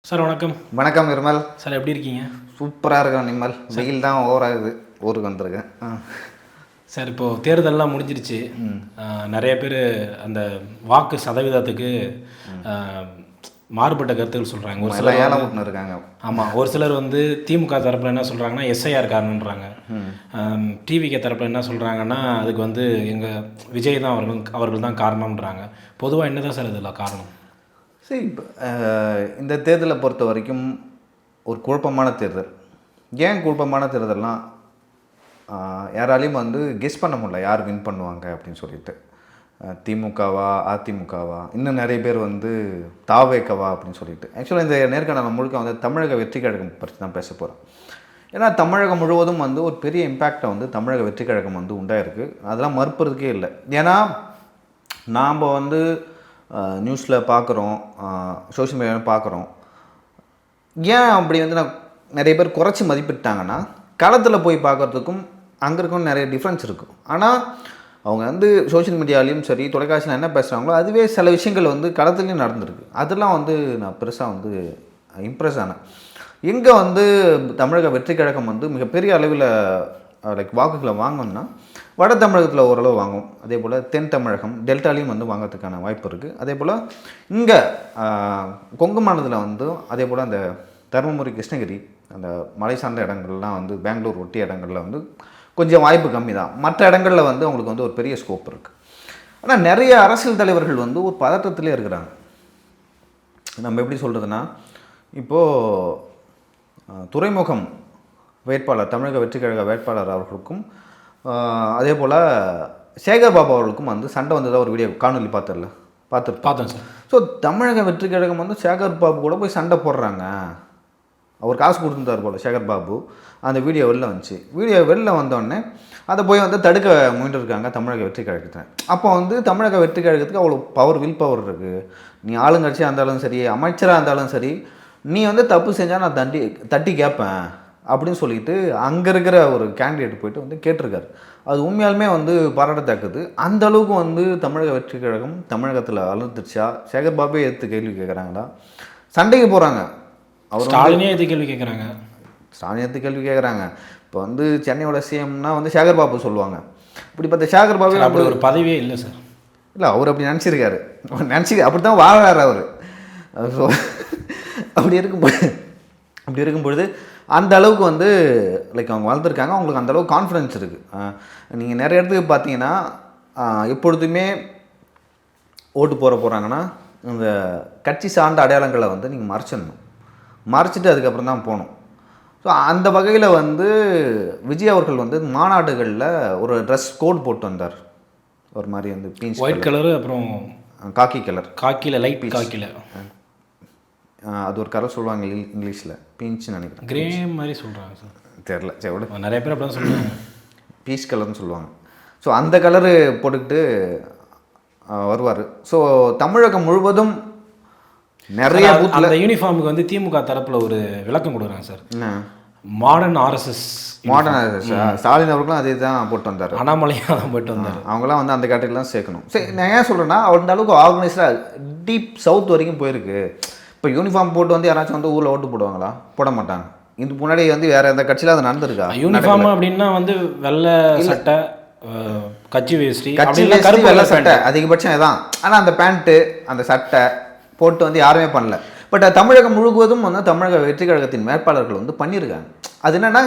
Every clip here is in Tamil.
சார் வணக்கம். வணக்கம் நிர்மல். சார் எப்படி இருக்கீங்க? சூப்பராக இருக்கேன் நிர்மல். வெயில் தான் ஓவராகுது, ஊருக்கு வந்திருக்கேன். சார் இப்போது தேர்தலெலாம் முடிஞ்சிருச்சு. நிறைய பேர் அந்த வாக்கு சதவீதத்துக்கு மாறுபட்ட கருத்துக்கள் சொல்கிறாங்க. ஒரு சிலர் ஏழை விட்டுன்னு இருக்காங்க. ஆமாம், ஒரு சிலர் வந்து திமுக தரப்பில் என்ன சொல்கிறாங்கன்னா எஸ்ஐஆர் காரணன்றாங்க. டிவிகே தரப்பில் என்ன சொல்கிறாங்கன்னா அதுக்கு வந்து எங்கள் விஜய் தான் அவர்கள் தான் காரணம்ன்றாங்க. பொதுவாக என்ன தான் சார் இதில் காரணம்? சரி, இந்த தேர்தலை பொறுத்த வரைக்கும் ஒரு குழப்பமான தேர்தல். ஏன் குழப்பமான தேர்தல்னால் யாராலையும் வந்து கெஸ் பண்ண முடியல யார் வின் பண்ணுவாங்க அப்படின்னு சொல்லிட்டு. திமுகவா அதிமுகவா, இன்னும் நிறைய பேர் வந்து தாவேக்கவா அப்படின்னு சொல்லிட்டு. ஆக்சுவலாக இந்த நேர்காணல் முழுக்க வந்து தமிழக வெற்றி கழகம் பற்றி தான் பேச போகிறோம். ஏன்னா தமிழகம் முழுவதும் வந்து ஒரு பெரிய இம்பேக்டை வந்து தமிழக வெற்றி கழகம் வந்து உண்டாயிருக்கு. அதெல்லாம் மறுப்பதுக்கே இல்லை. ஏன்னா நாம் வந்து நியூஸில் பார்க்குறோம், சோஷியல் மீடியாவில் பார்க்குறோம். ஏன் அப்படி வந்து நான் நிறைய பேர் குறைச்சி மதிப்பிட்டாங்கன்னா, களத்தில் போய் பார்க்குறதுக்கும் அங்கே இருக்கும் நிறைய டிஃப்ரென்ஸ் இருக்கும். ஆனால் அவங்க வந்து சோஷியல் மீடியாலையும் சரி, தொலைக்காட்சியில் என்ன பேசுகிறாங்களோ அதுவே சில விஷயங்கள் வந்து களத்துலேயும் நடந்திருக்கு. அதெல்லாம் வந்து நான் பெருசாக வந்து இம்ப்ரெஸ் ஆனேன். எங்கே வந்து தமிழக வெற்றி கழகம் வந்து மிகப்பெரிய அளவில் வாக்குகளை வாங்கணும்னா வட தமிழகத்தில் ஓரளவு வாங்கும். அதே போல் தென் தமிழகம் டெல்டாலையும் வந்து வாங்கிறதுக்கான வாய்ப்பு இருக்குது. அதே போல் இங்கே கொங்கு மாநிலத்தில் வந்து அதே போல் அந்த தருமபுரி கிருஷ்ணகிரி அந்த மலை சார்ந்த இடங்கள்லாம் வந்து பெங்களூர் ஒட்டி இடங்களில் வந்து கொஞ்சம் வாய்ப்பு கம்மி தான். மற்ற இடங்களில் வந்து அவங்களுக்கு வந்து ஒரு பெரிய ஸ்கோப் இருக்குது. ஆனால் நிறைய அரசியல் தலைவர்கள் வந்து ஒரு பதட்டத்திலே இருக்கிறாங்க. நம்ம எப்படி சொல்கிறதுனா, இப்போது துறைமுகம் வேட்பாளர் தமிழக வெற்றி கழக வேட்பாளர் அவர்களுக்கும் அதே போல் சேகர் பாபு அவர்களுக்கும் வந்து சண்டை வந்ததாக ஒரு வீடியோ காணொலி பார்த்தேன் சார். ஸோ தமிழக வெற்றி கழகம் வந்து சேகர் பாபு கூட போய் சண்டை போடுறாங்க. அவர் காசு கொடுத்துருந்தார் போல் சேகர் பாபு. அந்த வீடியோ வெளில வந்துச்சு. வீடியோ வெளில வந்தோடனே அதை போய் வந்து தடுக்க முயன்றிருக்காங்க தமிழக வெற்றி கழகத்தை. அப்போ வந்து தமிழக வெற்றி கழகத்துக்கு அவ்வளோ வில் பவர் இருக்குது. நீ ஆளுங்கட்சியாக இருந்தாலும் சரி, அமைச்சராக இருந்தாலும் சரி, நீ வந்து தப்பு செஞ்சால் நான் தட்டி கேட்பேன் அப்படின்னு சொல்லிட்டு அங்கே இருக்கிற ஒரு கேண்டிடேட் போயிட்டு வந்து கேட்டிருக்காரு. அது உண்மையாலுமே வந்து பாராட்டத்தக்கது. அந்த அளவுக்கு வந்து தமிழக வெற்றி கழகம் தமிழகத்தில் வளர்ந்துருச்சா, சேகர் பாபே எடுத்து கேள்வி கேட்குறாங்களா, சண்டைக்கு போகிறாங்க. அவர் ஸ்டாலினே எடுத்து கேள்வி கேட்குறாங்க. ஸ்டாலின் எடுத்து கேள்வி கேட்குறாங்க. இப்போ வந்து சென்னையோட சிஎம்னா வந்து சேகர் பாபு சொல்லுவாங்க. இப்படி பார்த்த சேகர் பாபு அப்படி ஒரு பதவியே இல்லை சார். இல்லை, அவர் அப்படி நினச்சிருக்காரு. அப்படி தான் வாழறாரு அவர். ஸோ அப்படி இருக்கும்பொழுது அந்த அளவுக்கு வந்து அவங்க வளர்ந்துருக்காங்க. அவங்களுக்கு அந்தளவுக்கு கான்ஃபிடென்ஸ் இருக்குது. நீங்கள் நிறைய இடத்துக்கு பார்த்தீங்கன்னா எப்பொழுதுமே ஓட்டு போகிறாங்கன்னா இந்த கட்சி சார்ந்த அடையாளங்களை வந்து நீங்கள் மறைச்சிட்டு அதுக்கப்புறம் தான் போகணும். ஸோ அந்த வகையில் வந்து விஜய் அவர்கள் வந்து மாநாடுகளில் ஒரு ட்ரெஸ் கோட் போட்டு வந்தார். ஒரு மாதிரி வந்து பீச் ஒயிட் கலரு, அப்புறம் காக்கி கலர், காக்கியில் லைட் காக்கியில் அது ஒரு கலர் சொல்லுவாங்க இங்கிலீஷில், பீஞ்சுன்னு நினைக்கிறேன். கிரே மாதிரி சொல்கிறாங்க சார், தெரில. சரி விட, நிறைய பேர் அப்படி தான் சொல்லுவாங்க. பீச் கலர்னு சொல்லுவாங்க. ஸோ அந்த கலரு போட்டுக்கிட்டு வருவார். ஸோ தமிழகம் முழுவதும் நிறைய அந்த யூனிஃபார்முக்கு வந்து திமுக தரப்பில் ஒரு விளக்கம் கொடுக்குறாங்க சார். Modern RSS. ஸ்டாலின் அவர்களும் அதே தான் போட்டு வந்தார். அண்ணாமலையாக தான் போட்டு வந்தார். அவங்களாம் வந்து அந்த கேட்டகரிலாம் சேர்க்கணும். சரி, நான் ஏன் சொல்கிறேன்னா அந்த அளவுக்கு ஆர்கனைஸ்டாக டீப் சவுத் வரைக்கும் போயிருக்கு. இப்போ யூனிஃபார்ம் போட்டு வந்து யாராச்சும் வந்து ஊரில் ஓட்டு போடுவாங்களா? போட மாட்டாங்க. இதுக்கு முன்னாடி வந்து வேறு எந்த கட்சியில் அது நடந்திருக்கா? யூனிஃபார்ம் அப்படின்னா வந்து வெள்ளை சட்டை, கட்சி வேஷ்டி, கருப்பு வெள்ளை சட்டை அதிகபட்சம் இதான். ஆனால் அந்த பேண்ட்டு அந்த சட்டை போட்டு வந்து யாருமே பண்ணல. பட் தமிழகம் முழுவதும் வந்து தமிழக வெற்றி கழகத்தின் வேட்பாளர்கள் வந்து பண்ணியிருக்காங்க. அது என்னென்னா,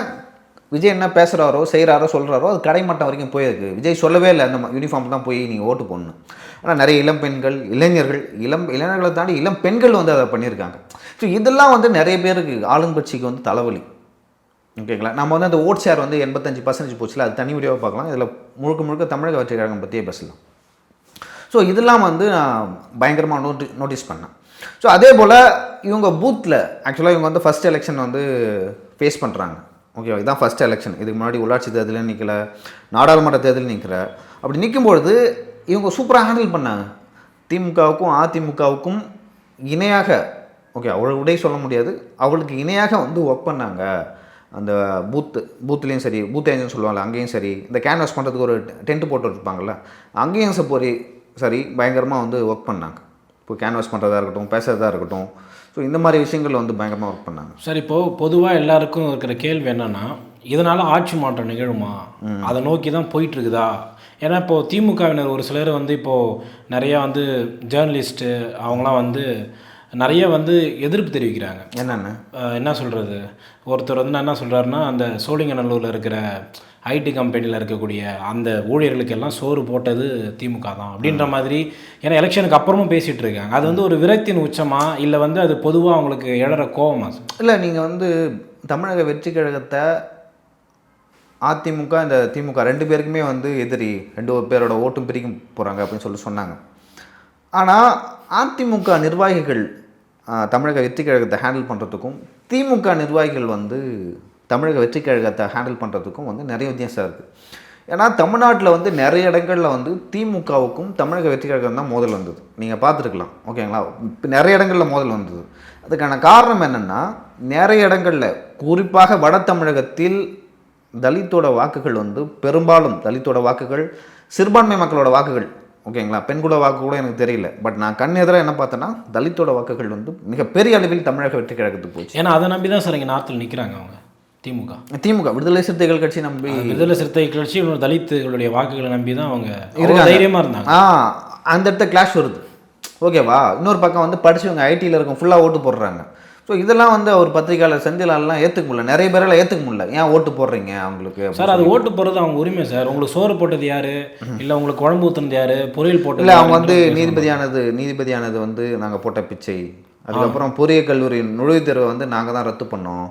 விஜய் என்ன பேசுகிறாரோ செய்கிறாரோ சொல்கிறாரோ அது கடைமட்டம் வரைக்கும் போயிருக்கு. விஜய் சொல்லவே இல்லை அந்த யூனிஃபார்ம் தான் போய் நீங்கள் ஓட்டு போடணும். ஆனால் நிறைய இளம் பெண்கள், இளைஞர்களை தாண்டி இளம் பெண்கள் வந்து அதை பண்ணியிருக்காங்க. ஸோ இதெல்லாம் வந்து நிறைய பேருக்கு ஆளுங்கட்சிக்கு வந்து தலைவலி. ஓகேங்களா? நம்ம வந்து அந்த ஓட் ஷேர் வந்து 85% போச்சுல, அது தனி வீடியோவாக பார்க்கலாம். இதில் முழுக்க தமிழக வெற்றி கழகம் பற்றியே பேசலாம். ஸோ இதெல்லாம் வந்து நான் பயங்கரமாக நோட்டீஸ் பண்ணேன். ஸோ அதே போல் இவங்க பூத்தில் ஆக்சுவலாக இவங்க வந்து ஃபஸ்ட் எலெக்ஷன் வந்து ஃபேஸ் பண்ணுறாங்க. ஓகேவா? இதுதான் ஃபஸ்ட் எலெக்ஷன். இதுக்கு முன்னாடி உள்ளாட்சி தேர்தலில் நிற்கல, நாடாளுமன்ற தேர்தலில் நிற்கிற. அப்படி நிற்கும்பொழுது இவங்க சூப்பராக ஹேண்டில் பண்ணாங்க. திமுகவுக்கும் அதிமுகவுக்கும் இணையாக, ஓகே அவளுடைய சொல்ல முடியாது, அவளுக்கு இணையாக வந்து ஒர்க் பண்ணாங்க. அந்த பூத்துலேயும் சரி, பூத் ஏஜென்ட் சொல்லுவாங்க, அங்கேயும் சரி, இந்த கேன்வாஸ் பண்ணுறதுக்கு ஒரு டென்ட் போட்டு வச்சுருப்பாங்கள்ல, அங்கேயும் சரி பயங்கரமாக வந்து ஒர்க் பண்ணாங்க. இப்போ கேன்வாஸ் பண்ணுறதா இருக்கட்டும், பேசுகிறதா இருக்கட்டும். ஸோ இந்த மாதிரி விஷயங்கள் வந்து பயங்கரமாக ஒர்க் பண்ணாங்க. சார் இப்போது பொதுவாக எல்லாருக்கும் இருக்கிற கேள்வி என்னென்னா, இதனால் ஆட்சி மாற்றம் நிகழுமா, அதை நோக்கி தான் போயிட்டுருக்குதா? ஏன்னா இப்போது திமுகவினர் ஒரு சிலர் வந்து இப்போது நிறையா வந்து ஜேர்னலிஸ்ட்டு அவங்களாம் வந்து நிறைய வந்து எதிர்ப்பு தெரிவிக்கிறாங்க. என்னென்ன என்ன சொல்கிறது, ஒருத்தர் வந்து என்ன சொல்கிறாருன்னா, அந்த சோழிங்கநல்லூரில் இருக்கிற ஐடி கம்பெனியில் இருக்கக்கூடிய அந்த ஊழியர்களுக்கெல்லாம் சோறு போட்டது திமுக தான் அப்படின்ற மாதிரி. ஏன்னா எலெக்ஷனுக்கு அப்புறமும் பேசிகிட்டு இருக்காங்க. அது வந்து ஒரு விரக்தியின் உச்சமா, இல்லை வந்து அது பொதுவாக அவங்களுக்கு எழற கோவமா? இல்லை, நீங்கள் வந்து தமிழக வெற்றி கழகத்தை அதிமுக இந்த திமுக 2 பேருக்குமே வந்து எதிரி, 2 பேரோட ஓட்டும் பிரிக்க போகிறாங்க அப்படின்னு சொன்னாங்க. ஆனால் அதிமுக நிர்வாகிகள் தமிழக வெற்றி கழகத்தை ஹேண்டில் பண்ணுறதுக்கும் திமுக நிர்வாகிகள் வந்து தமிழக வெற்றி கழகத்தை ஹேண்டில் பண்ணுறதுக்கும் வந்து நிறைய வித்தியாசம் இருக்குது. ஏன்னா தமிழ்நாட்டில் வந்து நிறைய இடங்களில் வந்து திமுகவுக்கும் தமிழக வெற்றி கழகம் தான் மோதல் வந்தது. நீங்கள் பார்த்துருக்கலாம், ஓகேங்களா? இப்போ நிறைய இடங்களில் மோதல் வந்தது. அதுக்கான காரணம் என்னென்னா, நிறைய இடங்களில் குறிப்பாக வட தமிழகத்தில் தலித்தோட வாக்குகள் வந்து பெரும்பாலும் தலித்தோட வாக்குகள் சிறுபான்மை மக்களோட வாக்குகள், ஓகேங்களா? பெண்களோட வாக்கு கூட எனக்கு தெரியல. பட் நான் கண் எதிராக என்ன பார்த்தேன்னா, தலித்தோட வாக்குகள் வந்து மிகப்பெரிய அளவில் தமிழக வெற்றி கழகத்துக்கு போச்சு. ஏன்னா அதை நம்பி தான் சார் இங்கே நார்த்தில் நிற்கிறாங்க அவங்க. திமுக விடுதலை சிறுத்தைகள் கட்சி நம்பி, விடுதலை சிறுத்தைகள் கட்சி தலித்துகளுடைய வாக்குகளை நம்பி தான் அவங்க தைரியமாக இருந்தாங்க. அந்த இடத்த கிளாஷ் வருது, ஓகேவா? இன்னொரு பக்கம் வந்து படிச்சவங்க ஐடியில் இருக்கும் ஃபுல்லாக ஓட்டு போடுறாங்க. ஸோ இதெல்லாம் வந்து அவர் பத்திரிகையாளர் செந்திலாலாம் ஏற்றுக்க முடியல, நிறைய பேரால் ஏற்றுக்க முடியல. ஏன் ஓட்டு போடுறீங்க அவங்களுக்கு? சார் அது ஓட்டு போடுறது அவங்க உரிமை சார். உங்களுக்கு சோறு போட்டது யார், இல்லை உங்களுக்கு குழம்பு ஊற்றுனது யார், பொரியல் போட்டது இல்லை. அவங்க வந்து நீதிபதியானது வந்து நாங்கள் போட்ட பிச்சை, அதுக்கப்புறம் பொறியியல் கல்லூரி நுழைவுத் தேர்வை வந்து நாங்கள் தான் ரத்து பண்ணோம்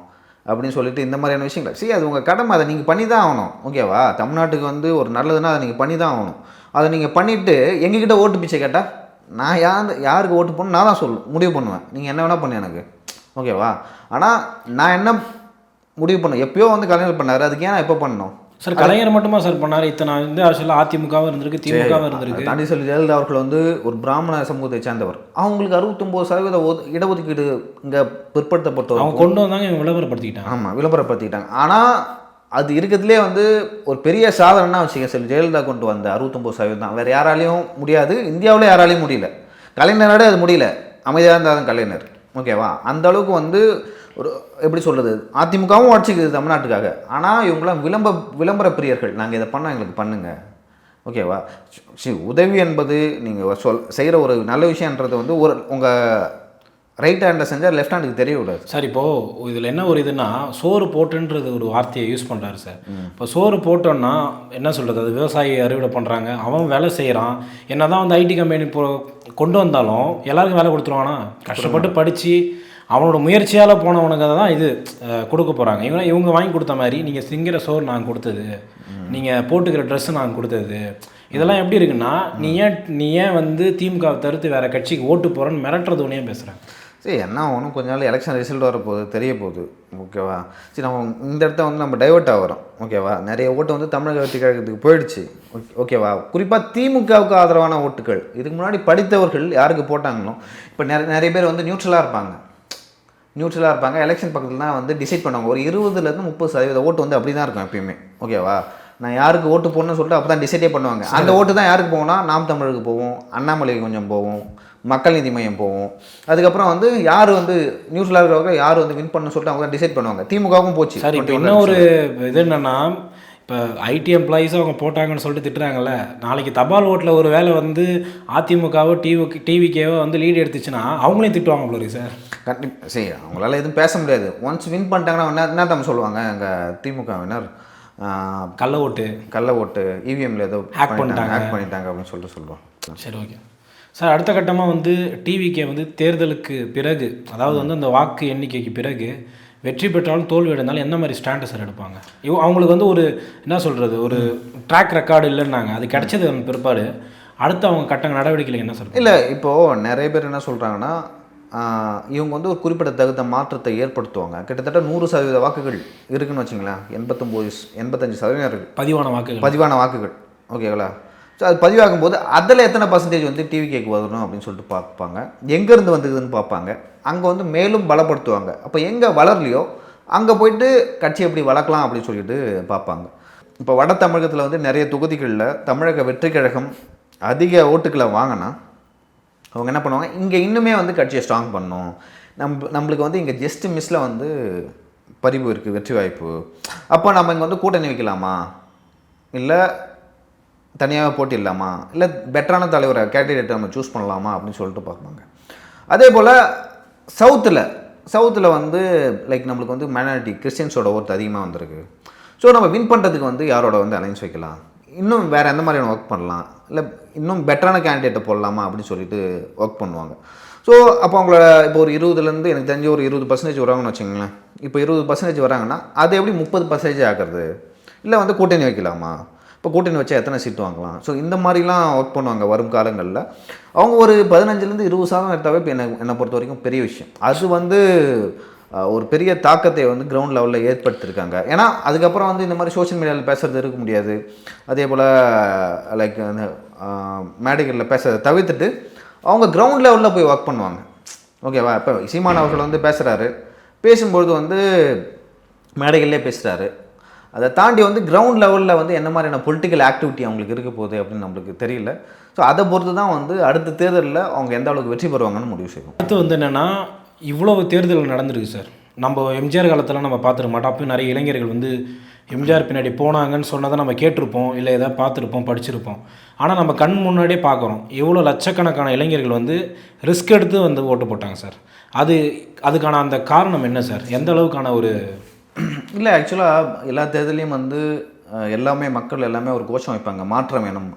அப்படின்னு சொல்லிட்டு இந்த மாதிரியான விஷயங்கள். சரி, அது உங்கள் கடமை, அதை நீங்கள் பண்ணி தான் ஆகணும், ஓகேவா? தமிழ்நாட்டுக்கு வந்து ஒரு நல்லதுன்னா அதை நீங்கள் பண்ணி தான் ஆகணும். அதை நீங்கள் பண்ணிவிட்டு எங்ககிட்ட ஓட்டு பிச்சை கேட்டால் நான் யாருக்கு ஓட்டு போடணும் நான் தான் முடிவு பண்ணுவேன். நீங்கள் என்ன வேணால் பண்ணு எனக்கு, ஓகேவா? ஆனால் நான் என்ன முடிவு பண்ணேன், எப்பயோ வந்து கலைஞர் பண்ணார், அதுக்கு ஏன் எப்போ பண்ணணும் சார்? கலைஞர் மட்டுமா சார் பண்ணார்? இத்தனை வந்து ஆக்சுவலாக அதிமுகவும் இருந்திருக்கு, திமுகவும் இருந்திருக்கு. தாண்டி சொல்லி ஜெயலலிதா அவர்கள் வந்து ஒரு பிராமண சமூகத்தை சேர்ந்தவர். அவங்களுக்கு 69% இடஒதுக்கீடு இங்கே பிற்படுத்தப்பட்டவர். அவங்க கொண்டு வந்தாங்க, இவங்க விளம்பரப்படுத்திக்கிட்டாங்க. ஆமாம், விளம்பரப்படுத்திக்கிட்டாங்க. ஆனால் அது இருக்கிறதுலே வந்து ஒரு பெரிய சாதனைனா வச்சுக்க, சொல்லி ஜெயலலிதா கொண்டு வந்த 69% தான். வேறு யாராலையும் முடியாது, இந்தியாவிலே யாராலையும் முடியல. கலைஞரோட அது முடியல, அமைதியாக இருந்தாலும் கலைஞர், ஓகேவா? அந்த அளவுக்கு வந்து ஒரு எப்படி சொல்கிறது, அதிமுகவும் உடச்சிக்குது தமிழ்நாட்டுக்காக. ஆனால் இவங்களாம் விளம்பர பிரியர்கள். நாங்கள் இதை பண்ணால் எங்களுக்கு பண்ணுங்கள், ஓகேவா? உதவி என்பது நீங்கள் செய்கிற ஒரு நல்ல விஷயன்றது வந்து ஒரு உங்கள் ரைட் ஹேண்டில் செஞ்சால் லெஃப்ட் ஹேண்டுக்கு தெரிய விடாது சார். இப்போது இதில் என்ன ஒரு இதுன்னா, சோறு போட்டுன்றது ஒரு வார்த்தையை யூஸ் பண்ணுறாரு சார். இப்போ சோறு போட்டோன்னா என்ன சொல்கிறது, அது விவசாயி அறுவடை பண்ணுறாங்க, அவன் வேலை செய்கிறான். என்ன தான் வந்து ஐடி கம்பெனி கொண்டு வந்தாலும் எல்லாருக்கும் வேலை கொடுத்துருவானா? கஷ்டப்பட்டு படித்து அவனோட முயற்சியால் போனவனுக்கு தான் இது கொடுக்க போகிறாங்க. இவங்க வாங்கி கொடுத்த மாதிரி நீங்கள் திங்கிற சோறு நாங்கள் கொடுத்தது, நீங்கள் போட்டுக்கிற ட்ரெஸ்ஸு நாங்கள் கொடுத்தது, இதெல்லாம் எப்படி இருக்குன்னா, நீ ஏன் வந்து திமுகவை தவிர்த்து வேறு கட்சிக்கு ஓட்டு போகிறேன்னு மிரட்டுறது ஒன்றே பேசுகிறேன். சரி, என்ன ஒன்றும் கொஞ்ச நாள் எலெக்ஷன் ரிசல்ட் வரப்போகுது, தெரிய போகுது, ஓகேவா? சரி, நம்ம இந்த இடத்த வந்து நம்ம டைவர்ட் ஆகிறோம், ஓகேவா? நிறைய ஓட்டு வந்து தமிழக வெற்றி கழகத்துக்கு போயிடுச்சு, ஓகேவா? குறிப்பாக திமுகவுக்கு ஆதரவான ஓட்டுகள். இதுக்கு முன்னாடி படித்தவர்கள் யாருக்கு போட்டாங்களோ, இப்போ நிறைய பேர் வந்து நியூட்ரலாக இருப்பாங்க. எலெக்ஷன் பக்கத்தில் தான் வந்து டிசைட் பண்ணுவாங்க. ஒரு 20% 30% ஓட்டு வந்து அப்படி தான் இருக்கும் எப்பயுமே, ஓகேவா? நான் யாருக்கு ஓட்டு போடணும்னு சொல்லிட்டு அப்போ தான் டிசைடே பண்ணுவாங்க. அந்த ஓட்டு தான் யாருக்கு போவோம்னா, நாம் தமிழுக்கு போவோம், அண்ணாமலைக்கு கொஞ்சம் போவோம், மக்கள் நீதி மையம் போவோம். அதுக்கப்புறம் வந்து யார் வந்து நியூஸ்ல இருக்கிறவங்க யார் வந்து வின் பண்ணணும்னு சொல்லிட்டு அவங்க தான் டிசைட் பண்ணுவாங்க. திமுகவும் போச்சு. சரி, இப்போ இன்னும் ஒரு இது என்னென்னா, இப்போ ஐடி எம்ப்ளாயீஸும் அவங்க போட்டாங்கன்னு சொல்லிட்டு திட்டுறாங்கல்ல, நாளைக்கு தபால் ஓட்டில் ஒரு வேலை வந்து அதிமுகவோ டிவிக்கேவோ வந்து லீடு எடுத்துச்சுன்னா அவங்களையும் திட்டுவாங்க போல இருக்கு சார். கண்டிப்பாக. சரி, அவங்களால எதுவும் பேச முடியாது. ஒன்ஸ் வின் பண்ணிட்டாங்கன்னா என்ன தான் சொல்லுவாங்க, எங்கள் திமுகவினர் கள்ள ஓட்டு இவிஎம்ல ஏதோ ஹேக் பண்ணிட்டாங்க அப்படின்னு சொல்லிட்டு சொல்லுவோம். சரி, ஓகே சார். அடுத்த கட்டமாக வந்து டிவிக்கே வந்து தேர்தலுக்கு பிறகு, அதாவது வந்து அந்த வாக்கு எண்ணிக்கைக்கு பிறகு வெற்றி பெற்றாலும் தோல்வி அடைந்தாலும் என்ன மாதிரி ஸ்டாண்டை சார் எடுப்பாங்க? அவங்களுக்கு வந்து ஒரு என்ன சொல்கிறது, ஒரு ட்ராக் ரெக்கார்டு இல்லைன்னாங்க, அது கிடைச்சது பிற்பாடு அடுத்து அவங்க கட்ட நடவடிக்கைகள் என்ன சொல்கிறாங்க? இல்லை, இப்போது நிறைய பேர் என்ன சொல்கிறாங்கன்னா, இவங்க வந்து ஒரு குறிப்பிடத்தகுந்த மாற்றத்தை ஏற்படுத்துவாங்க. கிட்டத்தட்ட 100% வாக்குகள் இருக்குன்னு வச்சுங்களேன். 85% இருக்குது பதிவான வாக்குகள், ஓகேங்களா? ஸோ அது பதிவாகும் போது அதில் எத்தனை பர்சன்டேஜ் வந்து டிவிகேக்கு வரணும் அப்படின்னு சொல்லிட்டு பார்ப்பாங்க. எங்கேருந்து வந்ததுன்னு பார்ப்பாங்க. அங்கே வந்து மேலும் பலப்படுத்துவாங்க. அப்போ எங்கே வளரலையோ அங்கே போயிட்டு கட்சி எப்படி வளர்க்கலாம் அப்படின்னு சொல்லிட்டு பார்ப்பாங்க. இப்போ வட தமிழகத்தில் வந்து நிறைய தொகுதிகளில் தமிழக வெற்றி கழகம் அதிக ஓட்டுக்களை வாங்கினா அவங்க என்ன பண்ணுவாங்க, இங்கே இன்னுமே வந்து கட்சியை ஸ்ட்ராங் பண்ணணும், நம்மளுக்கு வந்து இங்கே ஜஸ்ட் மிஸ்ஸில் வந்து பறிவு இருக்குது, வெற்றி வாய்ப்பு. அப்போ நம்ம இங்கே வந்து கூட்டணி வைக்கலாமா, இல்லை தனியாக போட்டிடலாமா, இல்லை பெட்டரான தலைவரை கேண்டிடேட்டை நம்ம சூஸ் பண்ணலாமா அப்படின்னு சொல்லிட்டு பார்ப்பாங்க. அதே போல் சவுத்தில் வந்து லைக் நம்மளுக்கு வந்து மைனாரிட்டி கிறிஸ்டியன்ஸோட ஓட்டு அதிகமாக வந்திருக்கு. ஸோ நம்ம வின் பண்ணுறதுக்கு வந்து யாரோட வந்து அலைன்ஸ் வைக்கலாம், இன்னும் வேறு எந்த மாதிரியான ஒர்க் பண்ணலாம், இல்லை இன்னும் பெட்டரான கேண்டிடேட்டை போடலாமா அப்படின்னு சொல்லிட்டு ஒர்க் பண்ணுவாங்க. ஸோ அப்போ அவங்கள இப்போ ஒரு 20% எனக்கு தெரிஞ்ச ஒரு 20% வராங்கன்னு வச்சுங்களேன். இப்போ 20% வராங்கன்னா அது எப்படி 30% ஆகிறது, இல்லை வந்து கூட்டணி வைக்கலாமா, இப்போ கூட்டணி வச்சா எத்தனை சீட்டு வாங்கலாம். ஸோ இந்த மாதிரிலாம் ஒர்க் பண்ணுவாங்க வரும் காலங்களில். அவங்க ஒரு 15-20% எடுத்தாவே இப்போ என்னை பொறுத்த வரைக்கும் பெரிய விஷயம். அது வந்து ஒரு பெரிய தாக்கத்தை வந்து கிரவுண்ட் லெவலில் ஏற்படுத்தியிருக்காங்க. ஏன்னா அதுக்கப்புறம் வந்து இந்த மாதிரி சோஷியல் மீடியாவில் பேசுகிறது இருக்க முடியாது. அதே போல் லைக் அந்த மேடைகளில் பேசுகிறத தவிர்த்துட்டு அவங்க கிரவுண்ட் லெவலில் போய் ஒர்க் பண்ணுவாங்க. ஓகேவா? இப்போ சீமான் அவர்கள் வந்து பேசும்பொழுது வந்து மேடைகளிலே பேசுகிறாரு. அதை தாண்டி வந்து கிரவுண்ட் லெவலில் வந்து என்ன மாதிரியான பொலிட்டிக்கல் ஆக்டிவிட்டி அவங்களுக்கு இருக்க போகுது அப்படின்னு நம்மளுக்கு தெரியல. ஸோ அதை பொறுத்து தான் வந்து அடுத்த தேர்தலில் அவங்க எந்த அளவுக்கு வெற்றி பெறுவாங்கன்னு முடிவு செய்வோம். அடுத்து வந்து என்னென்னா இவ்வளவு தேர்தல் நடந்திருக்கு சார். நம்ம எம்ஜிஆர் காலத்தில் நம்ம பார்த்துருக்க மாட்டோம். அப்போ நிறைய இளைஞர்கள் வந்து எம்ஜிஆர் பின்னாடி போனாங்கன்னு சொன்னதை நம்ம கேட்டிருப்போம், இல்லை எதாவது பார்த்துருப்போம், படிச்சிருப்போம். ஆனால் நம்ம கண் முன்னாடியே பார்க்குறோம் எவ்வளோ லட்சக்கணக்கான இளைஞர்கள் வந்து ரிஸ்க் எடுத்து வந்து ஓட்டு போட்டாங்க சார். அதுக்கான அந்த காரணம் என்ன சார்? எந்த அளவுக்கான ஒரு இல்லை ஆக்சுவலாக எல்லா தேர்தலையும் வந்து எல்லாமே மக்கள் எல்லாமே ஒரு கோஷம் வைப்பாங்க, மாற்றம் வேணும்.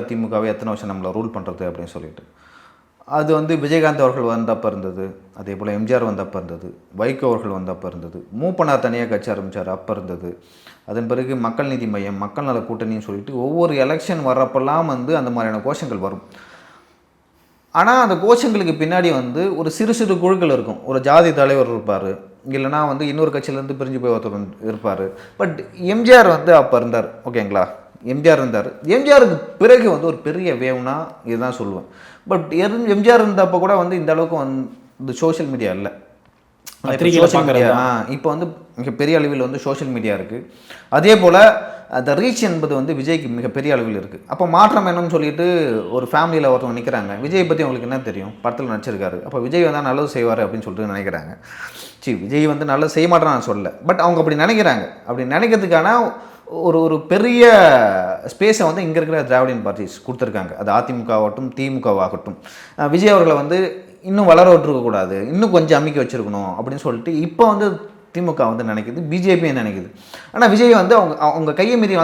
திமுகவே எத்தனை வருஷம் நம்மளை ரூல் பண்ணுறது அப்படின்னு சொல்லிட்டு. அது வந்து விஜயகாந்த் அவர்கள் வந்தப்போ இருந்தது, அதே போல் எம்ஜிஆர் வந்தப்போ இருந்தது, வைகோ அவர்கள் வந்தப்போ இருந்தது, மூப்பனார் தனியாக கட்சி ஆரம்பித்தார் அப்போ இருந்தது. அதன் பிறகு மக்கள் நீதி மையம், மக்கள் நல கூட்டணின்னு சொல்லிட்டு ஒவ்வொரு எலெக்ஷன் வர்றப்பெல்லாம் வந்து அந்த மாதிரியான கோஷங்கள் வரும். ஆனால் அந்த கோஷங்களுக்கு பின்னாடி வந்து ஒரு சிறு குழுக்கள் இருக்கும். ஒரு ஜாதி தலைவர் இருப்பார், இல்லைனா வந்து இன்னொரு கட்சியிலேருந்து பிரிஞ்சு போய் ஒருத்தர் இருப்பார். பட் எம்ஜிஆர் வந்து அப்போ இருந்தார். ஓகேங்களா? எம்ஜிஆர் இருந்தார். எம்ஜிஆருக்கு பிறகு வந்து ஒரு பெரிய வேவ்னா இதுதான் சொல்லுவேன். பட் எம்ஜிஆர் இருந்தப்போ கூட வந்து இந்த அளவுக்கு வந்து சோஷியல் மீடியா இல்லை. இப்போ வந்து மிகப்பெரிய அளவில் வந்து சோஷியல் மீடியா இருக்குது. அதே போல் அந்த ரீச் என்பது வந்து விஜய்க்கு மிகப்பெரிய அளவில் இருக்குது. அப்போ மாற்றம் என்னன்னு சொல்லிட்டு ஒரு ஃபேமிலியில் ஒருத்தவங்க நிற்கிறாங்க. விஜய் பற்றி அவங்களுக்கு என்ன தெரியும்? படத்தில் நடிச்சிருக்காரு. அப்போ விஜய் வந்தால் நல்லது செய்வார் அப்படின்னு சொல்லிட்டு நினைக்கிறாங்க. விஜய் வந்து நல்லது செய்ய மாட்டேன்னு நான் சொல்லலை, பட் அவங்க அப்படி நினைக்கிறாங்க. அப்படி நினைக்கிறதுக்கான ஒரு பெரிய ஸ்பேஸை வந்து இங்கே இருக்கிற திராவிடியன் பார்ட்டிஸ் கொடுத்துருக்காங்க. அது அதிமுகவாகட்டும் திமுகவாகட்டும். விஜய் அவர்களை வந்து இன்னும் வளர விட்டுருக்கக்கூடாது, இன்னும் கொஞ்சம் அமுக்கி வச்சுருக்கணும் அப்படின்னு சொல்லிட்டு இப்போ வந்து திமுக வந்து நினைக்குது, பிஜேபியும் நினைக்குது. ஆனால் விஜய் வந்து அவங்க கையை மீறி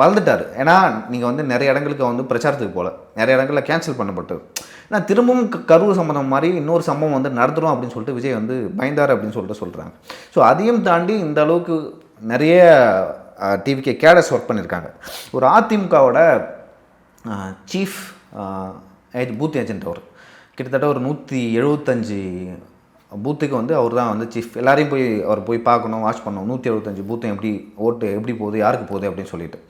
வளர்ந்துட்டார். ஏன்னா நீங்கள் வந்து நிறைய இடங்களுக்கு வந்து பிரச்சாரத்துக்கு போகல, நிறைய இடங்களில் கேன்சல் பண்ணப்பட்டது. ஏன்னா திரும்பவும் கரூர் சம்பந்தம் மாதிரி இன்னொரு சம்பவம் வந்து நடத்துகிறோம் அப்படின்னு சொல்லிட்டு விஜய் வந்து பயந்தார் அப்படின்னு சொல்லிட்டு சொல்கிறாங்க. ஸோ அதையும் தாண்டி இந்த அளவுக்கு நிறைய டிவிகே கேடர்ஸ் ஒர்க் பண்ணியிருக்காங்க. ஒரு அதிமுகவோட சீஃப் பூத் ஏஜென்ட் அவர் கிட்டத்தட்ட ஒரு 175 பூத்துக்கு வந்து அவர் தான் வந்து சீஃப். எல்லாரையும் அவர் போய் பார்க்கணும், வாட்ச் பண்ணணும். 175 பூத்து எப்படி போகுது, யாருக்கு போகுது அப்படின்னு சொல்லிட்டு.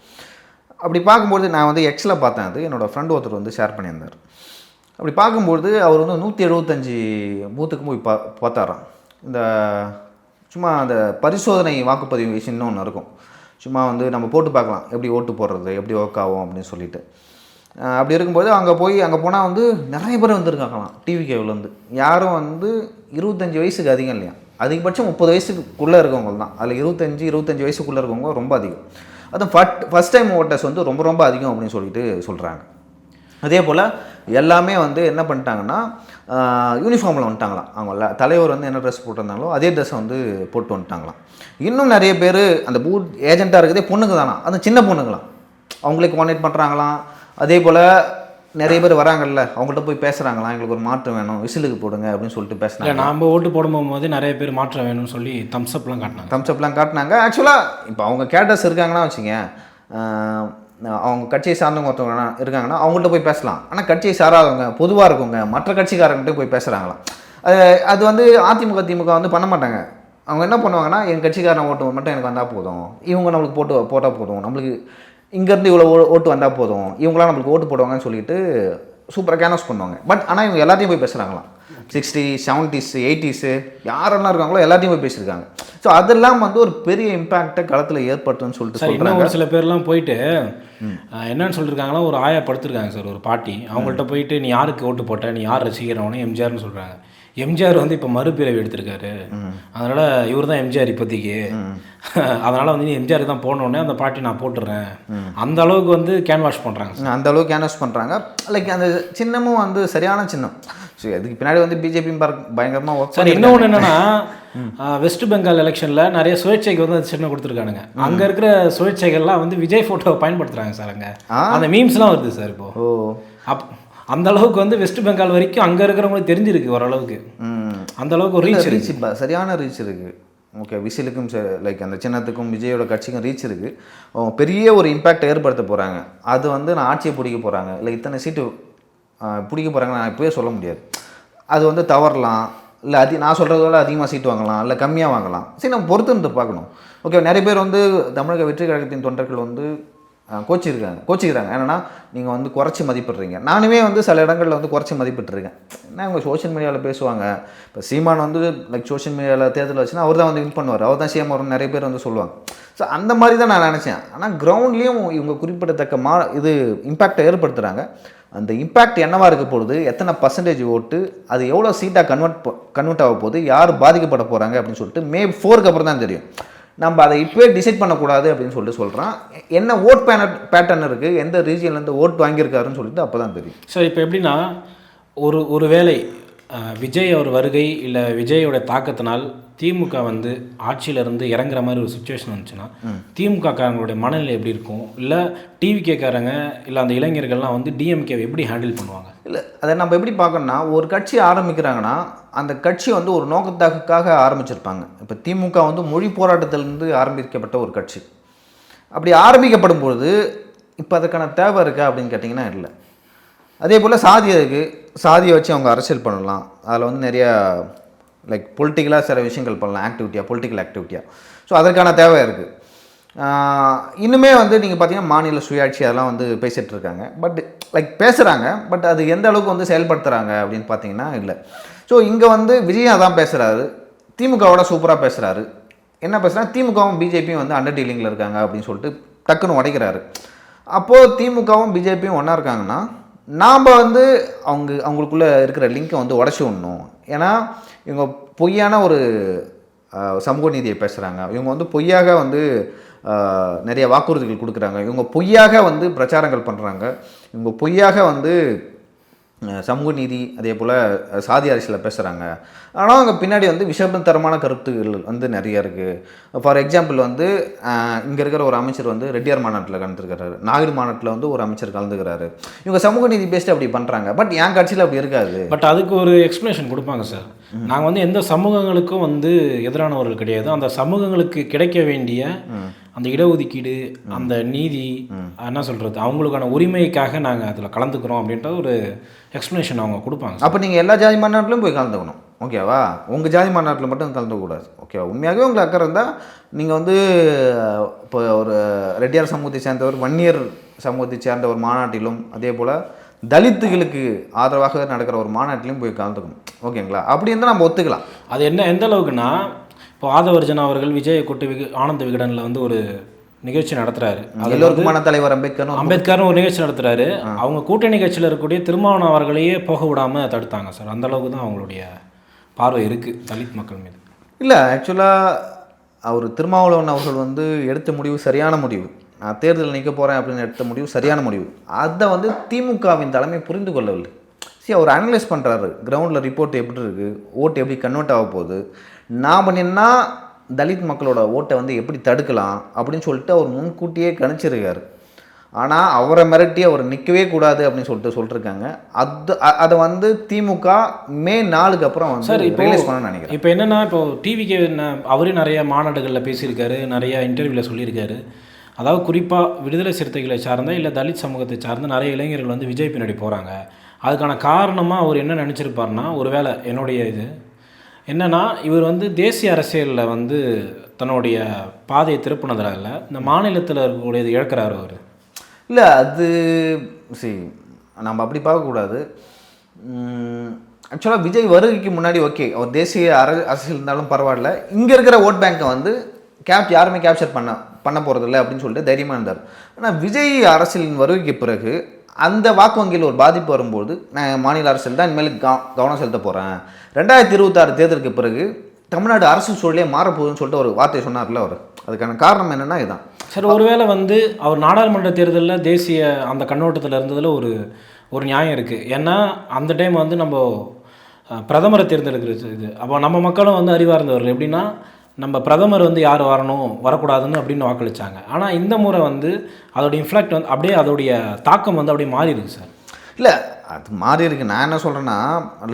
அப்படி பார்க்கும்போது நான் வந்து எக்ஸில் பார்த்தேன். அது என்னோடய ஃப்ரெண்ட் ஒருத்தர் வந்து ஷேர் பண்ணியிருந்தார். அப்படி பார்க்கும்போது அவர் வந்து 175 பூத்துக்கு போய் பார்த்தாராம். இந்த சும்மா அந்த பரிசோதனை வாக்குப்பதிவு விஷயம்னு ஒன்று இருக்கும். சும்மா வந்து நம்ம போட்டு பார்க்கலாம் எப்படி ஓட்டு போடுறது, எப்படி ஒர்க் ஆகும் அப்படின்னு சொல்லிட்டு. அப்படி இருக்கும்போது அங்கே போனால் வந்து நிறைய பேர் வந்துருக்காங்களாம் டிவிகேவிலேருந்து. யாரும் வந்து 25 வயசுக்கு அதிகம் இல்லையா, அதிகபட்சம் 30 வயசுக்குள்ளே இருக்கவங்க தான். அதில் 25 வயசுக்குள்ளே இருக்கவங்க ரொம்ப அதிகம். அதுவும் ஃபஸ்ட் டைம் ஓட்டர்ஸ் வந்து ரொம்ப அதிகம் அப்படின்னு சொல்லிட்டு சொல்கிறாங்க. அதே போல் எல்லாமே வந்து என்ன பண்ணிட்டாங்கன்னா யூனிஃபார்மில் வந்துட்டாங்களாம். அவங்க தலைவர் வந்து என்ன ட்ரெஸ் போட்டிருந்தாங்களோ அதே ட்ரெஸ்ஸை வந்து போட்டு வந்துட்டாங்களாம். இன்னும் நிறைய பேர் அந்த பூத் ஏஜெண்ட்டாக இருக்கிறதே பொண்ணுங்க தானா, அது சின்ன பொண்ணுங்களாம். அவங்களே கோஆர்டினேட் பண்ணுறாங்களாம். அதே போல் நிறைய பேர் வராங்கல்ல, அவங்கள்ட்ட போய் பேசுகிறாங்களாம், எங்களுக்கு ஒரு மாற்றம் வேணும், விசிலுக்கு போடுங்க அப்படின்னு சொல்லிட்டு பேசுகிறாங்க. நம்ம ஓட்டு போடும்போது நிறைய பேர் மாற்றம் வேணும்னு சொல்லி தம்ஸ்அப்லாம் காட்டினாங்க. ஆக்சுவலாக இப்போ அவங்க கேட்டர்ஸ் இருக்காங்கன்னா வச்சுங்க, அவங்க கட்சியை சார்ந்தவங்க ஒருத்தவங்க இருக்காங்கன்னா அவங்கள்ட்ட போய் பேசலாம். ஆனால் கட்சியை சாராதவங்க பொதுவாக இருக்கவங்க மற்ற கட்சிக்காரங்கிட்ட போய் பேசுகிறாங்களாம். அது வந்து அதிமுக திமுக வந்து பண்ண மாட்டாங்க. அவங்க என்ன பண்ணுவாங்கன்னா, என் கட்சிக்காரன் ஓட்டு மட்டும் எனக்கு வந்தால் போதும், இவங்க நம்மளுக்கு போட்டால் போதும், நம்மளுக்கு இங்கேருந்து இவ்வளோ ஓட்டு வந்தால் போதும், இவங்களாம் நம்மளுக்கு ஓட்டு போடுவாங்கன்னு சொல்லிட்டு சூப்பராக கேன்வாஸ் பண்ணுவாங்க. பட் ஆனால் இவங்க எல்லாத்தையும் போய் பேசுகிறாங்களாம். 60s 70s 80s யாரெல்லாம் இருக்காங்களோ எல்லாத்தையும் போய் பேசியிருக்காங்க. ஸோ அதெல்லாம் வந்து ஒரு பெரிய இம்பேக்டை களத்தில் ஏற்பட்டுன்னு சொல்லிட்டு சொல்கிறாங்க. ஒரு சில பேர்லாம் போயிட்டு என்னன்னு சொல்லியிருக்காங்களா, ஒரு ஆயா படுத்திருக்காங்க சார், ஒரு பாட்டி. அவங்கள்ட்ட போயிட்டு நீ யாருக்கு ஓட்டு போட்ட, நீ யார் ரசிக்கிறவனே எம்ஜிஆர்னு சொல்கிறாங்க. எம்ஜிஆர் வந்து இப்போ மறுபிறவி எடுத்திருக்காரு, அதனால் இவர் தான் எம்ஜிஆர் இப்போதைக்கு, அதனால் வந்து எம்ஜிஆருக்கு தான் போனோடனே அந்த பாட்டி நான் போட்டுடுறேன், அந்த அளவுக்கு வந்து கேன் வாஷ் பண்ணுறாங்க. அந்த அளவுக்கு கேன் வாஷ் பண்ணுறாங்க. லைக் அந்த சின்னமும் வந்து சரியான சின்னம். ஸோ அதுக்கு பின்னாடி வந்து பிஜேபி பயங்கரமாக ஒர்க். சார் இன்னொன்று என்னென்னா, வெஸ்ட் பெங்கால் எலெக்ஷனில் நிறைய சுயேட்சைக்கு வந்து அது சின்னம் கொடுத்துருக்கானுங்க. அங்கே இருக்கிற சுயேட்சைகள்லாம் வந்து விஜய் ஃபோட்டோவை பயன்படுத்துகிறாங்க சார். அங்கே அந்த மீம்ஸ்லாம் வருது சார் இப்போது. அந்த அளவுக்கு வந்து வெஸ்ட் பெங்கால் வரைக்கும் அங்கே இருக்கிறவங்களுக்கு தெரிஞ்சிருக்கு ஓரளவுக்கு. அந்த அளவுக்கு ஒரு ரீச் சரியான ரீச் இருக்குது. ஓகே, விசிலுக்கும் லைக் அந்த சின்னத்துக்கும் விஜயோட கட்சிக்கும் ரீச் இருக்குது. அவங்க பெரிய ஒரு இம்பேக்ட் ஏற்படுத்த போகிறாங்க. அது வந்து நான் ஆட்சியை பிடிக்க போகிறாங்க, இல்லை இத்தனை சீட்டு பிடிக்க போகிறாங்கன்னு நான் இப்போயே சொல்ல முடியாது. அது வந்து தவறலாம், இல்லை நான் சொல்கிறதோட அதிகமாக சீட்டு வாங்கலாம், இல்லை கம்மியாக வாங்கலாம். சரி, நம்ம பொறுத்து இருந்து பார்க்கணும். ஓகே, நிறைய பேர் வந்து தமிழக வெற்றி கழகத்தின் தொண்டர்கள் வந்து கோச்சிக்கிறாங்க. என்னென்னா நீங்கள் வந்து குறைச்சி மதிப்பிடுறீங்க. நானுமே வந்து சில இடங்களில் வந்து குறைச்சி மதிப்பிட்டுருக்கேன். ஏன்னா அவங்க சோஷியல் மீடியாவில் பேசுவாங்க. இப்போ சீமான் வந்து லைக் சோஷியல் மீடியாவில் தேர்தல் வச்சுன்னா அவர் தான் வந்து வின் பண்ணுவார், அவர் தான் சிஎம் வரும்னு நிறைய பேர் வந்து சொல்லுவாங்க. ஸோ அந்த மாதிரி தான் நான் நினச்சேன். ஆனால் கிரவுண்ட்லேயும் இவங்க குறிப்பிடத்தக்க இது இம்பேக்டை ஏற்படுத்துகிறாங்க. அந்த இம்பேக்ட் என்னவாக இருக்க போகுது, எத்தனை பர்சன்டேஜ் ஓட்டு, அது எவ்வளோ சீட்டாக கன்வெர்ட் ஆக போகுது, யார் பாதிக்கப்பட போகிறாங்க அப்படின்னு சொல்லிட்டு May 4க்கு அப்புறம் தான் தெரியும். நம்ம அதை இப்போவே டிசைட் பண்ணக்கூடாது அப்படின்னு சொல்லிட்டு சொல்கிறான். என்ன ஓட் பேட்டர்ன் இருக்குது, எந்த ரீஜியன்லேருந்து ஓட் வாங்கியிருக்காருன்னு சொல்லிட்டு அப்போ தான் தெரியும். சார் இப்போ எப்படின்னா, ஒரு வேளை விஜய் அவர் வருகை இல்லை விஜயோட தாக்கத்தினால் திமுக வந்து ஆட்சியிலேருந்து இறங்குற மாதிரி ஒரு சுச்சுவேஷன் வந்துச்சுன்னா திமுகக்காரங்களுடைய மனநிலை எப்படி இருக்கும், இல்லை டிவிகேக்காரங்க இல்லை அந்த இளைஞர்கள்லாம் வந்து டிஎம்கே எப்படி ஹேண்டில் பண்ணுவாங்க? இல்லை, அதை நம்ம எப்படி பார்க்கணும்னா, ஒரு கட்சி ஆரம்பிக்கிறாங்கன்னா அந்த கட்சி வந்து ஒரு நோக்கத்துக்காக ஆரம்பிச்சிருப்பாங்க. இப்போ திமுக வந்து மொழி போராட்டத்திலேருந்து ஆரம்பிக்கப்பட்ட ஒரு கட்சி. அப்படி ஆரம்பிக்கப்படும் பொழுது இப்போ அதுக்கான தேவை இருக்கா அப்படின்னு கேட்டிங்கன்னா இல்லை. அதே போல் சாதி இருக்குது, சாதியை வச்சு அவங்க அரசியல் பண்ணலாம். அதில் வந்து நிறையா லைக் பொலிட்டிக்கலாக சில விஷயங்கள் பண்ணலாம், பொலிட்டிக்கல் ஆக்டிவிட்டியாக. ஸோ அதற்கான தேவை இருக்குது. இன்னுமே வந்து நீங்கள் பார்த்தீங்கன்னா மாநில சுயாட்சி அதெல்லாம் வந்து பேசிகிட்டு இருக்காங்க. பட் லைக் பேசுகிறாங்க, பட் அது எந்த அளவுக்கு வந்து செயல்படுத்துகிறாங்க அப்படின்னு பார்த்தீங்கன்னா இல்லை. ஸோ இங்கே வந்து விஜய் அதான் பேசுகிறாரு, திமுகவோட சூப்பராக பேசுகிறாரு. என்ன பேசுகிறாங்க, திமுகவும் பிஜேபியும் வந்து அண்டர் டீலிங்கில் இருக்காங்க அப்படின்னு சொல்லிட்டு டக்குன்னு உடைக்கிறாரு. அப்போது திமுகவும் பிஜேபியும் ஒன்றா இருக்காங்கன்னா நாம் வந்து அவங்களுக்குள்ளே இருக்கிற லிங்கை வந்து உடச்சி விடணும். ஏன்னா இவங்க பொய்யான ஒரு சமூக நீதியை பேசுகிறாங்க, இவங்க வந்து பொய்யாக வந்து நிறைய வாக்குறுதிகள் கொடுக்குறாங்க, இவங்க பொய்யாக வந்து பிரச்சாரங்கள் பண்ணுறாங்க, இவங்க பொய்யாக வந்து சமூக நீதி அதே போல் சாதி அரசியலில் பேசுகிறாங்க. ஆனால் அவங்க பின்னாடி வந்து விஷபத்தரமான கருத்துகள் வந்து நிறைய இருக்குது. ஃபார் எக்ஸாம்பிள் வந்து இங்கே இருக்கிற ஒரு அமைச்சர் வந்து ரெட்டியார் மாநாட்டில் கலந்துருக்கிறாரு, நாயுடு மாநாட்டில் வந்து ஒரு அமைச்சர் கலந்துக்கிறாரு. இவங்க சமூக நீதி பேசிட்டு அப்படி பண்ணுறாங்க. பட் என் கட்சியில் அப்படி இருக்காது. பட் அதுக்கு ஒரு எக்ஸ்ப்ளனேஷன் கொடுப்பாங்க சார். நாங்கள் வந்து எந்த சமூகங்களுக்கும் வந்து எதிரானவர்கள் கிடையாது, அந்த சமூகங்களுக்கு கிடைக்க வேண்டிய அந்த இடஒதுக்கீடு, அந்த நீதி, என்ன சொல்கிறது, அவங்களுக்கான உரிமைக்காக நாங்கள் அதில் கலந்துக்கிறோம் அப்படின்ற ஒரு எக்ஸ்ப்ளனேஷன் அவங்க கொடுப்பாங்க. அப்போ நீங்கள் எல்லா ஜாதி மாநாட்டிலும் போய் கலந்துக்கணும், ஓகேவா? உங்கள் ஜாதி மாநாட்டில் மட்டும் கலந்துக்கூடாது, ஓகேவா? உண்மையாகவே உங்களுக்கு அக்கறை இருந்தால் நீங்கள் வந்து இப்போ ஒரு ரெட்டியார் சமூகத்தை சேர்ந்தவர், வன்னியர் சமூகத்தை சேர்ந்த ஒரு மாநாட்டிலும் அதே போல் தலித்துகளுக்கு ஆதரவாக நடக்கிற ஒரு மாநாட்டிலையும் போய் கலந்துக்கணும், ஓகேங்களா? அப்படி இருந்தால் நம்ம ஒத்துக்கலாம். அது எந்த அளவுக்குன்னா, இப்போ ஆதவர்ஜனா அவர்கள் விஜய் கொட்டு ஆனந்த விகடனில் வந்து ஒரு நிகழ்ச்சி நடத்துகிறாரு. எல்லோருக்குமான தலைவர் அம்பேத்கர்னு ஒரு நிகழ்ச்சி நடத்துகிறாரு. அவங்க கூட்டணி கட்சியில் இருக்கக்கூடிய திருமாவளவன் அவர்களையே போக விடாமல் தடுத்தாங்க சார். அந்த அளவுக்கு தான் அவங்களுடைய பார்வை இருக்குது தலித் மக்கள் மீது. இல்லை, ஆக்சுவலாக அவர் திருமாவளவன் அவர்கள் வந்து எடுத்த முடிவு சரியான முடிவு. நான் தேர்தலில் நிற்க போகிறேன் அப்படின்னு எடுத்த முடிவு சரியான முடிவு. அதை வந்து திமுகவின் தலைமை புரிந்து கொள்ளவில்லை. சரி, அவர் அனலைஸ் பண்ணுறாரு, கிரவுண்டில் ரிப்போர்ட் எப்படி இருக்குது, ஓட்டு எப்படி கன்வெர்ட் ஆக போகுது, நாம் நின்னா தலித் மக்களோட ஓட்டை வந்து எப்படி தடுக்கலாம் அப்படின்னு சொல்லிட்டு அவர் முன்கூட்டியே கணிச்சிருக்காரு. ஆனால் அவரை மிரட்டி அவர் நிற்கவே கூடாது அப்படின்னு சொல்லிட்டுருக்காங்க. அதை வந்து திமுக May 4க்கு அப்புறம் வந்து ரிலீஸ் பண்ண நினைக்கிறேன். இப்போ என்னென்னா, இப்போ டிவிக்கு அவரே நிறைய மாநாடுகளில் பேசியிருக்காரு, நிறைய இன்டர்வியூவில் சொல்லியிருக்காரு. அதாவது குறிப்பாக விடுதலை சிறுத்தைகளை சார்ந்த இல்லை தலித் சமூகத்தை சார்ந்த நிறைய இளைஞர்கள் வந்து விஜய் பின்னாடி போகிறாங்க. அதுக்கான காரணமாக அவர் என்ன நினச்சிருப்பார்னா, ஒருவேளை என்னுடைய இது என்னென்னா, இவர் வந்து தேசிய அரசியலில் வந்து தன்னுடைய பாதையை திருப்பினதில் இந்த மாநிலத்தில் இருக்கக்கூடியது இழக்கிறார் அவர். இல்லை, அது சரி, நம்ம அப்படி பார்க்கக்கூடாது. ஆக்சுவலாக விஜய் வருகைக்கு முன்னாடி ஓகே, அவர் தேசிய அரசியல் இருந்தாலும் பரவாயில்ல, இங்கே இருக்கிற ஓட் பேங்க்கை வந்து யாருமே கேப்சர் பண்ண போகிறதில்ல அப்படின்னு சொல்லிட்டு தைரியமாக இருந்தார். ஆனால் விஜய் அரசியலின் வருகைக்கு பிறகு அந்த வாக்கு வங்கியில் ஒரு பாதிப்பு வரும்போது நான் மாநில அரசியல் தான் இனிமேல் கவனம் செலுத்த போகிறேன். 2026 தேர்தலுக்கு பிறகு தமிழ்நாடு அரசு சூழலே மாறப்போகுதுன்னு சொல்லிட்டு ஒரு வார்த்தை சொன்னார்ல அவர். அதுக்கான காரணம் என்னென்னா இதுதான். சார் ஒருவேளை வந்து அவர் நாடாளுமன்ற தேர்தலில் தேசிய அந்த கண்ணோட்டத்தில் இருந்ததில் ஒரு நியாயம் இருக்குது. ஏன்னா அந்த டைம் வந்து நம்ம பிரதமரை தேர்ந்தெடுக்கிறது இது. அப்போ நம்ம மக்களும் வந்து அறிவாக இருந்தவர்கள். எப்படின்னா நம்ம பிரதமர் வந்து யார் வரணும் வரக்கூடாதுன்னு அப்படின்னு வாக்களித்தாங்க. ஆனால் இந்த முறை வந்து அதோடைய இன்ஃப்ளாக்ட் வந்து அப்படியே அதோடைய தாக்கம் வந்து அப்படியே மாறி இருக்கு சார். இல்லை அது மாறி இருக்கு. நான் என்ன சொல்கிறேன்னா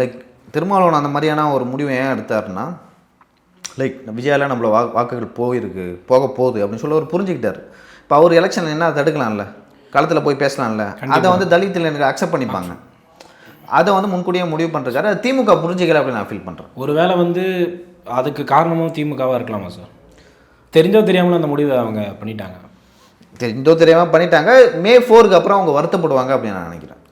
லைக் திருமாவளவன் அந்த மாதிரியான ஒரு முடிவை ஏன் எடுத்தாருன்னா லைக் விஜயால நம்மள வாக்குகள் போக போகுது அப்படின்னு சொல்லி அவர் புரிஞ்சுக்கிட்டார். இப்போ அவர் எலெக்ஷன் என்ன தடுக்கலாம்ல, களத்தில் போய் பேசலாம்ல, அதை வந்து தலித்தில் எனக்கு அக்செப்ட் பண்ணிப்பாங்க. அதை வந்து முன்கூடியே முடிவு பண்ணுறாரு. அது திமுக புரிஞ்சிக்கல அப்படின்னு நான் ஃபீல் பண்ணுறேன். ஒருவேளை வந்து அதுக்கு காரணமும் திமுகவாக இருக்கலாமா சார்? தெரிஞ்சோ தெரியாமலும் அந்த முடிவை அவங்க பண்ணிட்டாங்க. தெரிஞ்சோ தெரியாமல் பண்ணிட்டாங்க. May 4க்கு அப்புறம் அவங்க வருத்தப்படுவாங்க அப்படின்னு நான் நினைக்கிறேன்.